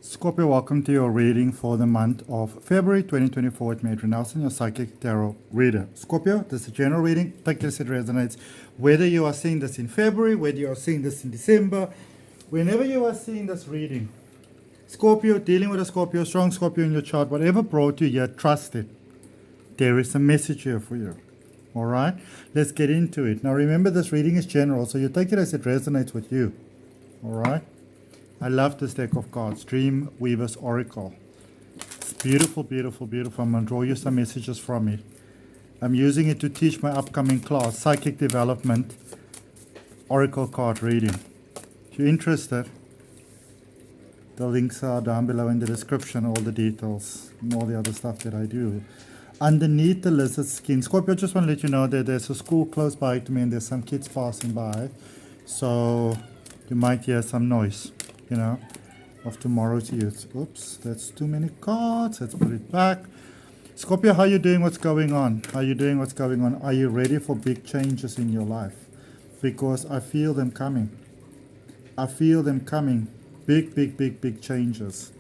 Scorpio, welcome to your reading for the month of February 2024 with Major Nelson, your psychic tarot reader. Scorpio, this is a general reading. Take this, it resonates. Whether you are seeing this in February, whether you are seeing this in December, whenever you are seeing this reading, Scorpio, dealing with a Scorpio, strong Scorpio in your chart, whatever brought you here, trust it. There is a message here for you. All right? Let's get into it. Now remember, this reading is general, so you take it as it resonates with you. All right? I love this deck of cards, Dream Weaver's Oracle. It's beautiful, beautiful, beautiful. I'm going to draw you some messages from it. I'm using it to teach my upcoming class, Psychic Development Oracle Card Reading. If you're interested, the links are down below in the description, all the details and all the other stuff that I do. Underneath the lizard skin, Scorpio, just want to let you know that there's a school close by to me and there's some kids passing by. So you might hear some noise, you know, of tomorrow's youth. Oops, that's too many cards. Let's put it back. Scorpio, how are you doing? What's going on? How are you doing? What's going on? Are you ready for big changes in your life? Because I feel them coming. I feel them coming. Big, big, big, big changes.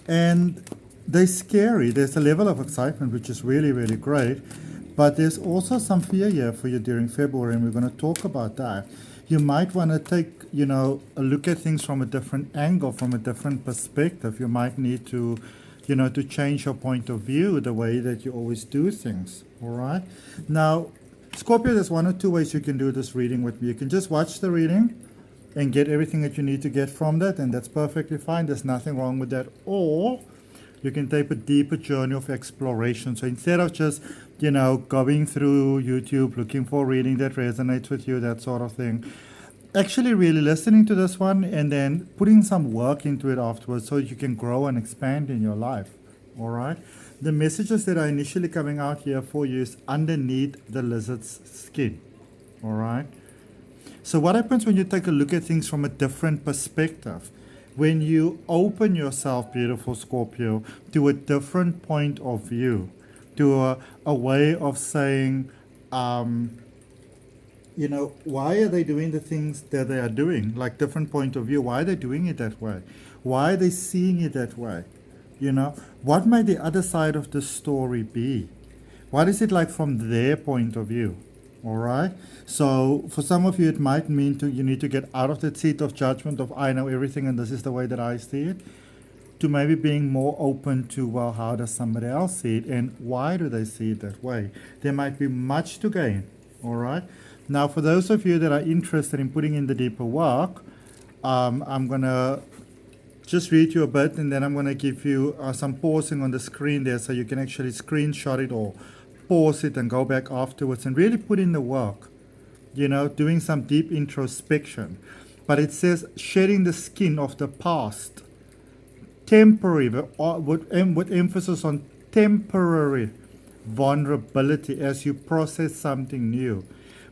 And they're scary. There's a level of excitement, which is really, really great. But there's also some fear here for you during February, and we're going to talk about that. You might want to take, you know, a look at things from a different angle, from a different perspective. You might need to, you know, to change your point of view, the way that you always do things. All right? Now, Scorpio, there's one or two ways you can do this reading with me. You can just watch the reading and get everything that you need to get from that, and that's perfectly fine. There's nothing wrong with that. Or you can take a deeper journey of exploration. So instead of just, you know, going through YouTube, looking for reading that resonates with you, that sort of thing, actually really listening to this one and then putting some work into it afterwards so you can grow and expand in your life. All right? The messages that are initially coming out here for you is underneath the lizard's skin. All right? So what happens when you take a look at things from a different perspective? When you open yourself, beautiful Scorpio, to a different point of view, to a way of saying, you know, why are they doing the things that they are doing? Like different point of view. Why are they doing it that way? Why are they seeing it that way? You know, what might the other side of the story be? What is it like from their point of view? All right. So for some of you, it might mean you need to get out of that seat of judgment of I know everything and this is the way that I see it, to maybe being more open to, well, how does somebody else see it and why do they see it that way? There might be much to gain. All right. Now, for those of you that are interested in putting in the deeper work, I'm going to just read you a bit and then I'm going to give you some pausing on the screen there so you can actually screenshot it or pause it and go back afterwards and really put in the work, you know, doing some deep introspection. But it says shedding the skin of the past, temporary, with emphasis on temporary vulnerability as you process something new,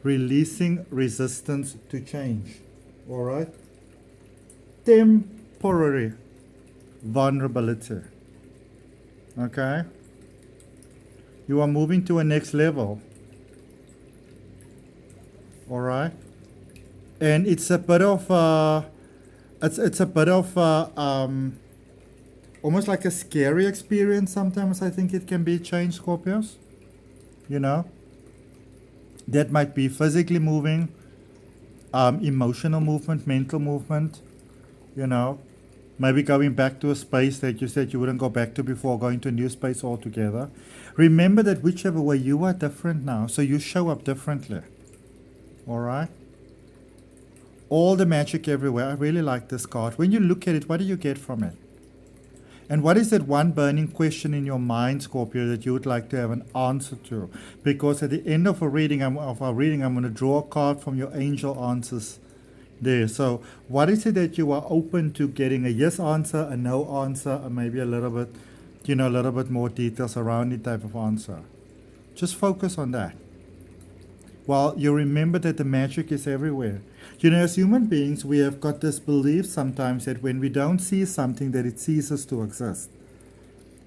releasing resistance to change. All right? Temporary vulnerability. Okay? You are moving to a next level. All right? And it's a bit of it's a bit of almost like a scary experience sometimes. I think it can be, change, Scorpios. You know? That might be physically moving, emotional movement, mental movement, you know. Maybe going back to a space that you said you wouldn't go back to before, going to a new space altogether. Remember that whichever way, you are different now, so you show up differently. All right? All the magic everywhere. I really like this card. When you look at it, what do you get from it? And what is that one burning question in your mind, Scorpio, that you would like to have an answer to? Because at the end of our reading, I'm going to draw a card from your angel answers there. So what is it that you are open to getting? A yes answer, a no answer, or maybe a little bit, you know, a little bit more details around the type of answer. Just focus on that. Well, you remember that the magic is everywhere. You know, as human beings, we have got this belief sometimes that when we don't see something, that it ceases to exist.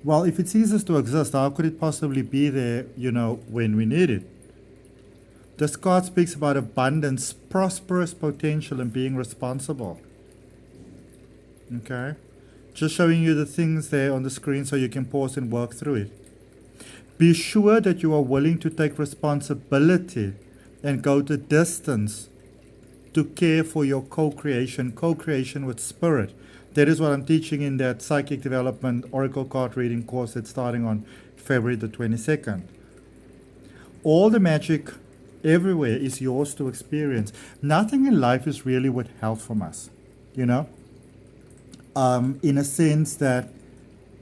Well, if it ceases to exist, how could it possibly be there, you know, when we need it? This card speaks about abundance, prosperous potential, and being responsible. Okay? Just showing you the things there on the screen so you can pause and work through it. Be sure that you are willing to take responsibility and go the distance to care for your co-creation with spirit. That is what I'm teaching in that Psychic Development Oracle Card Reading course that's starting on February the 22nd. All the magic everywhere is yours to experience. Nothing in life is really withheld from us, you know? In a sense that,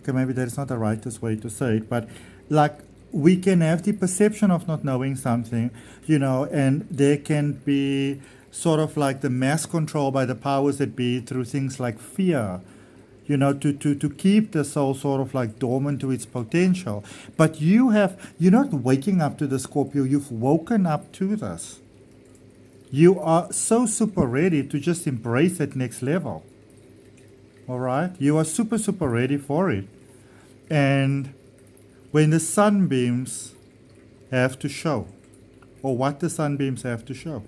okay, maybe that is not the rightest way to say it, but like we can have the perception of not knowing something, you know, and there can be sort of like the mass control by the powers that be through things like fear, you know, to keep the soul sort of like dormant to its potential. But you're not waking up to the Scorpio, you've woken up to this. You are so super ready to just embrace that next level. All right? You are super, super ready for it. And when the sunbeams have to show, or what the sunbeams have to show.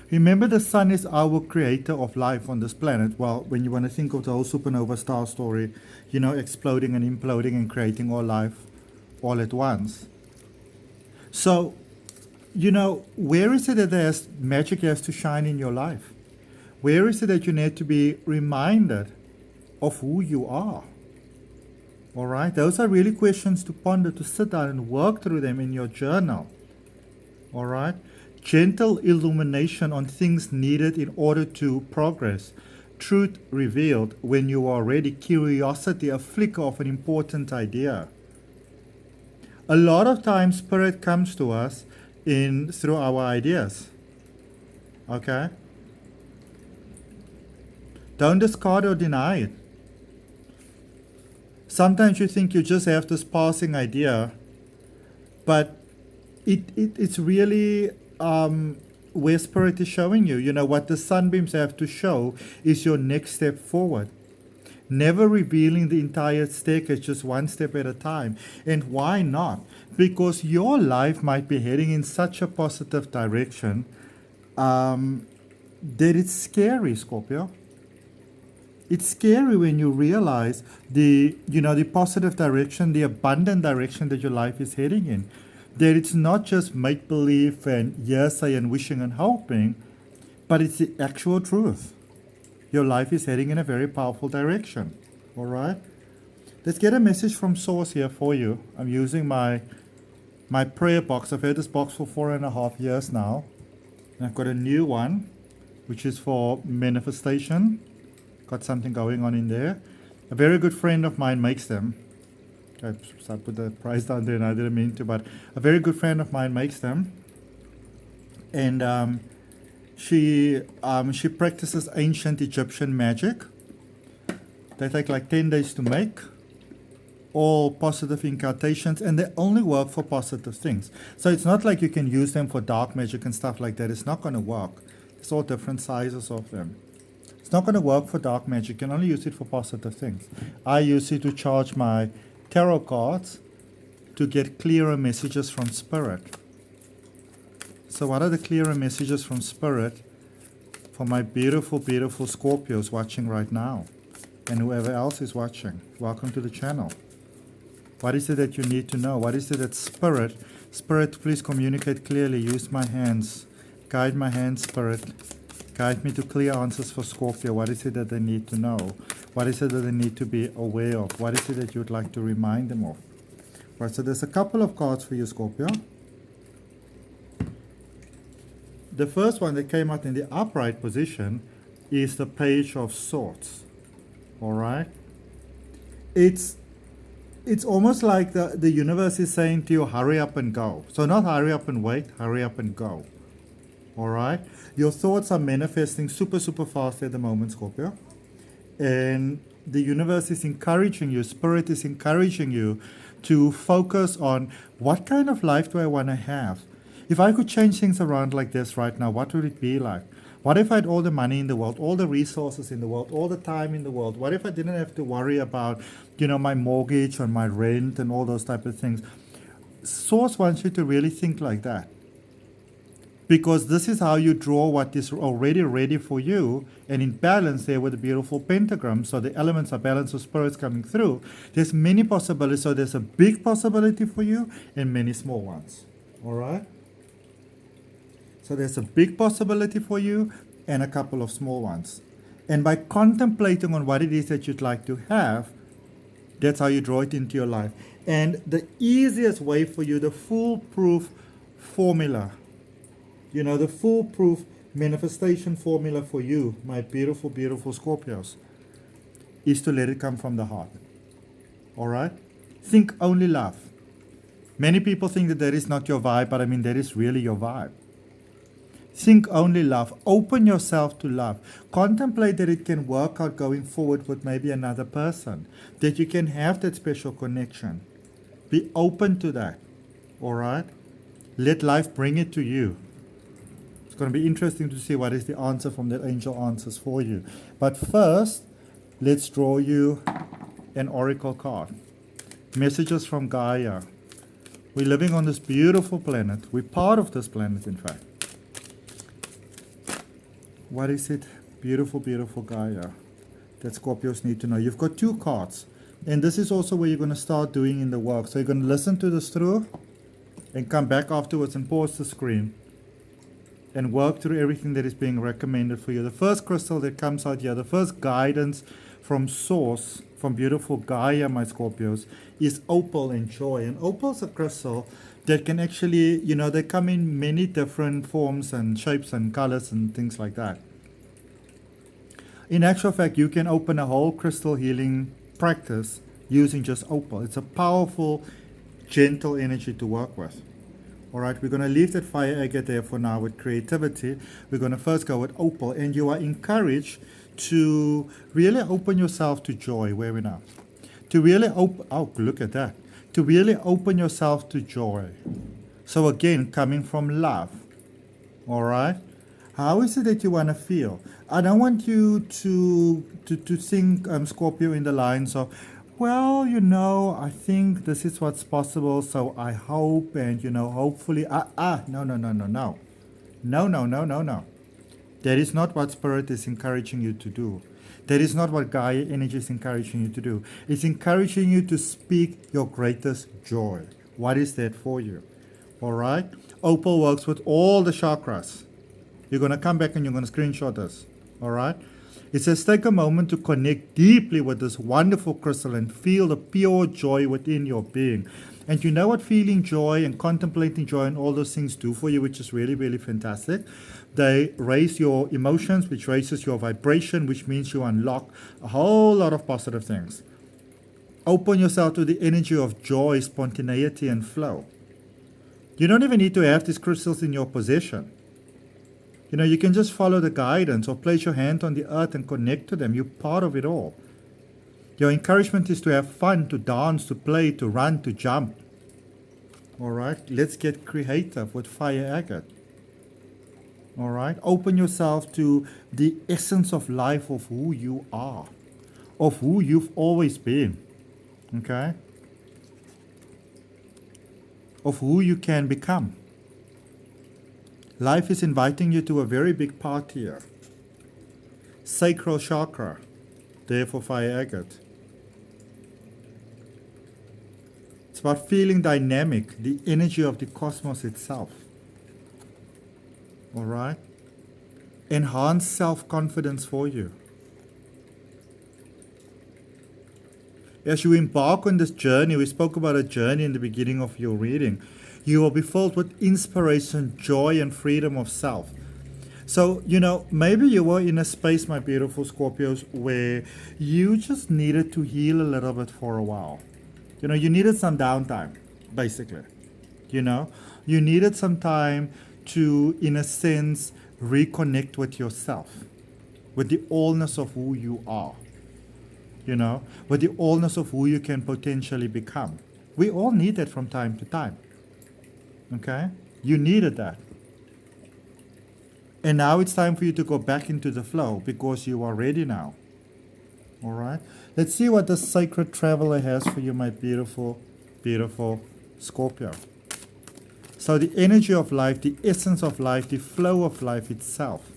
Remember, the sun is our creator of life on this planet. Well, when you want to think of the whole supernova star story, you know, exploding and imploding and creating all life all at once. So, you know, where is it that magic has to shine in your life? Where is it that you need to be reminded of who you are? All right? Those are really questions to ponder, to sit down and work through them in your journal. All right? Gentle illumination on things needed in order to progress. Truth revealed when you are ready. Curiosity, a flicker of an important idea. A lot of times, Spirit comes to us through our ideas. Okay? Don't discard or deny it. Sometimes you think you just have this passing idea, but it's really where Spirit is showing you. You know, what the sunbeams have to show is your next step forward. Never revealing the entire staircase, just one step at a time. And why not? Because your life might be heading in such a positive direction that it's scary, Scorpio. It's scary when you realize the positive direction, the abundant direction that your life is heading in. That it's not just make-believe and hearsay and wishing and hoping, but it's the actual truth. Your life is heading in a very powerful direction. All right? Let's get a message from Source here for you. I'm using my prayer box. I've had this box for 4.5 years now. And I've got a new one, which is for manifestation. Got something going on in there. A very good friend of mine makes them. Okay, so I put the price down there and I didn't mean to, but a very good friend of mine makes them. And she practices ancient Egyptian magic. They take like 10 days to make. All positive incantations, and they only work for positive things. So it's not like you can use them for dark magic and stuff like that. It's not going to work. It's all different sizes of them. It's not going to work for dark magic. You can only use it for positive things. I use it to charge my tarot cards to get clearer messages from Spirit. So what are the clearer messages from Spirit for my beautiful, beautiful Scorpios watching right now? And whoever else is watching, welcome to the channel. What is it that you need to know? What is it that Spirit, please communicate clearly. Use my hands. Guide my hands, Spirit. Guide me to clear answers for Scorpio. What is it that they need to know? What is it that they need to be aware of? What is it that you would like to remind them of? Right, so there's a couple of cards for you, Scorpio. The first one that came out in the upright position is the Page of Swords. All right? It's almost like the universe is saying to you, hurry up and go. So not hurry up and wait, hurry up and go. All right? Your thoughts are manifesting super, super fast at the moment, Scorpio. And the universe is encouraging you, Spirit is encouraging you to focus on what kind of life do I want to have? If I could change things around like this right now, what would it be like? What if I had all the money in the world, all the resources in the world, all the time in the world? What if I didn't have to worry about, my mortgage and my rent and all those type of things? Source wants you to really think like that. Because this is how you draw what is already ready for you, and in balance there with a beautiful pentagram, so the elements are balance of spirits coming through. There's many possibilities, so there's a big possibility for you and many small ones. All right? So there's a big possibility for you and a couple of small ones. And by contemplating on what it is that you'd like to have, that's how you draw it into your life. And the easiest way for you, the foolproof formula, the foolproof manifestation formula for you, my beautiful, beautiful Scorpios, is to let it come from the heart. All right? Think only love. Many people think that is not your vibe, but that is really your vibe. Think only love. Open yourself to love. Contemplate that it can work out going forward with maybe another person, that you can have that special connection. Be open to that. All right? Let life bring it to you. It's going to be interesting to see what is the answer from that angel answers for you. But first, let's draw you an oracle card. Messages from Gaia. We're living on this beautiful planet. We're part of this planet, in fact. What is it? Beautiful, beautiful Gaia that Scorpios need to know. You've got 2 cards. And this is also where you're going to start doing in the work. So you're going to listen to this through and come back afterwards and pause the screen and work through everything that is being recommended for you. The first crystal that comes out here, the first guidance from source, from beautiful Gaia, my Scorpios, is opal and joy. And opal's a crystal that can actually, they come in many different forms and shapes and colors and things like that. In actual fact, you can open a whole crystal healing practice using just opal. It's a powerful, gentle energy to work with. All right, we're going to leave that fire agate there for now with creativity. We're going to first go with opal, and you are encouraged to really open yourself to joy. Where are we now? To really look at that. To really open yourself to joy. So again, coming from love. All right? How is it that you want to feel? I don't want you to think, Scorpio, in the lines of, well, I think this is what's possible, so I hope, and, hopefully, no. No. That is not what Spirit is encouraging you to do. That is not what Gaia energy is encouraging you to do. It's encouraging you to speak your greatest joy. What is that for you? All right? Opal works with all the chakras. You're going to come back and you're going to screenshot this. All right? It says take a moment to connect deeply with this wonderful crystal and feel the pure joy within your being. And you know what feeling joy and contemplating joy and all those things do for you, which is really, really fantastic? They raise your emotions, which raises your vibration, which means you unlock a whole lot of positive things. Open yourself to the energy of joy, spontaneity, and flow. You don't even need to have these crystals in your possession. You can just follow the guidance or place your hand on the earth and connect to them. You're part of it all. Your encouragement is to have fun, to dance, to play, to run, to jump. All right? Let's get creative with fire agate. All right? Open yourself to the essence of life of who you are, of who you've always been. Okay? Of who you can become. Life is inviting you to a very big part here. Sacral chakra, therefore fire agate. It's about feeling dynamic, the energy of the cosmos itself. All right? Enhance self-confidence for you. As you embark on this journey, we spoke about a journey in the beginning of your reading. You will be filled with inspiration, joy, and freedom of self. So, maybe you were in a space, my beautiful Scorpios, where you just needed to heal a little bit for a while. You needed some downtime, basically. You needed some time to, in a sense, reconnect with yourself, with the allness of who you are, with the allness of who you can potentially become. We all need that from time to time. Okay? You needed that. And now it's time for you to go back into the flow because you are ready now. All right? Let's see what the sacred traveler has for you, my beautiful, beautiful Scorpio. So the energy of life, the essence of life, the flow of life itself.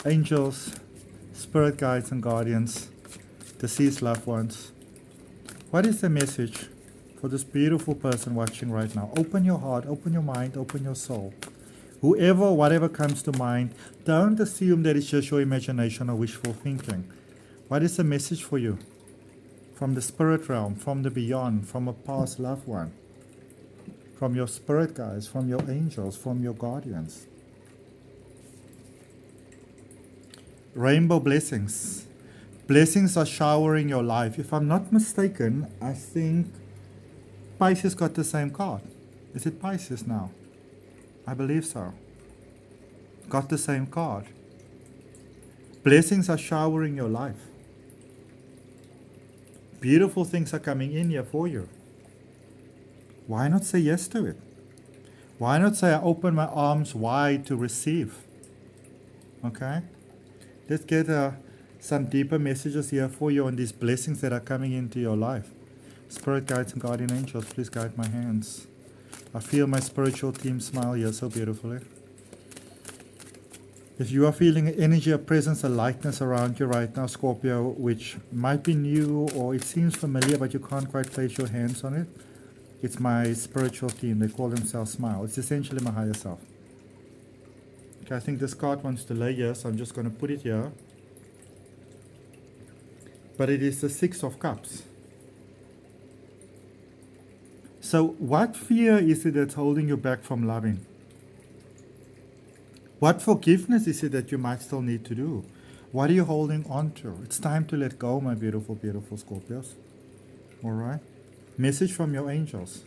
Angels, spirit guides and guardians, deceased loved ones. What is the message for this beautiful person watching right now? Open your heart, open your mind, open your soul. Whoever, whatever comes to mind, don't assume that it's just your imagination or wishful thinking. What is the message for you? From the spirit realm, from the beyond, from a past loved one, from your spirit guides, from your angels, from your guardians. Rainbow blessings. Blessings are showering your life. If I'm not mistaken, I think Pisces got the same card. Is it Pisces now? I believe so. Got the same card. Blessings are showering your life. Beautiful things are coming in here for you. Why not say yes to it? Why not say I open my arms wide to receive? Okay? Let's get some deeper messages here for you on these blessings that are coming into your life. Spirit guides and guardian angels, please guide my hands. I feel my spiritual team smile here so beautifully. If you are feeling an energy, a presence, a lightness around you right now, Scorpio, which might be new or it seems familiar but you can't quite place your hands on it, it's my spiritual team. They call themselves Smile. It's essentially my higher self. Okay, I think this card wants to lay here, so I'm just going to put it here. But it is the Six of Cups. So what fear is it that's holding you back from loving? What forgiveness is it that you might still need to do? What are you holding on to? It's time to let go, my beautiful, beautiful Scorpios. All right? Message from your angels.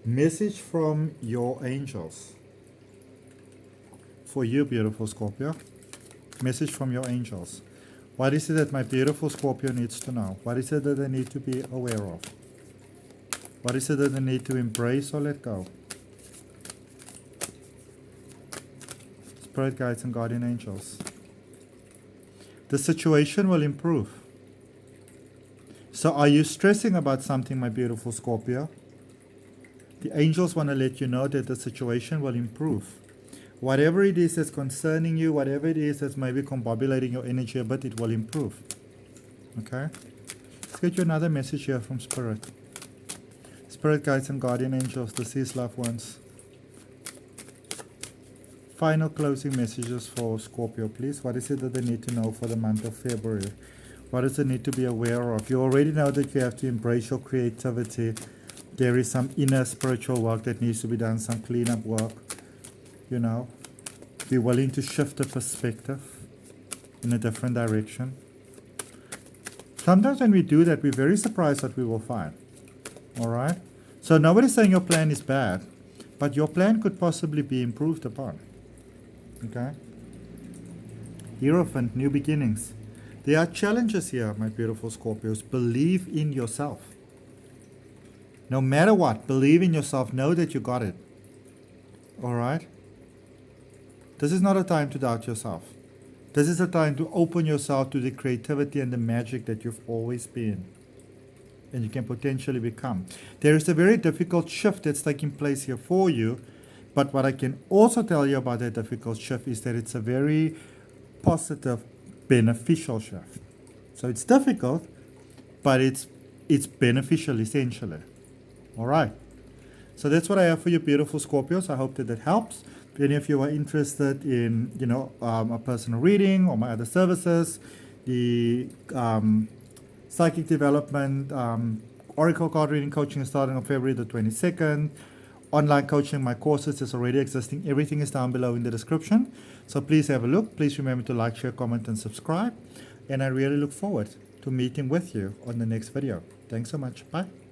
Message from your angels. For you, beautiful Scorpio. Message from your angels. What is it that my beautiful Scorpio needs to know? What is it that they need to be aware of? What is it that they need to embrace or let go? Spirit guides and guardian angels. The situation will improve. So are you stressing about something, my beautiful Scorpio? The angels want to let you know that the situation will improve. Whatever it is that's concerning you, whatever it is that's maybe combobulating your energy a bit, it will improve. Okay? Let's get you another message here from Spirit. Spirit guides and guardian angels, deceased loved ones. Final closing messages for Scorpio, please. What is it that they need to know for the month of February? What does it need to be aware of? You already know that you have to embrace your creativity. There is some inner spiritual work that needs to be done, some cleanup work. You know, be willing to shift the perspective in a different direction. Sometimes when we do that, we're very surprised what we will find. All right? So nobody's saying your plan is bad, but your plan could possibly be improved upon. Okay? Hierophant, new beginnings. There are challenges here, my beautiful Scorpios. Believe in yourself. No matter what, believe in yourself. Know that you got it. All right? This is not a time to doubt yourself. This is a time to open yourself to the creativity and the magic that you've always been and you can potentially become. There is a very difficult shift that's taking place here for you, but what I can also tell you about that difficult shift is that it's a very positive, beneficial shift. So it's difficult, but it's beneficial essentially. All right. So that's what I have for you, beautiful Scorpios. I hope that that helps. If any of you are interested in, a personal reading or my other services, the psychic development, oracle card reading coaching is starting on February the 22nd. Online coaching, my courses is already existing. Everything is down below in the description. So please have a look. Please remember to like, share, comment, and subscribe. And I really look forward to meeting with you on the next video. Thanks so much. Bye.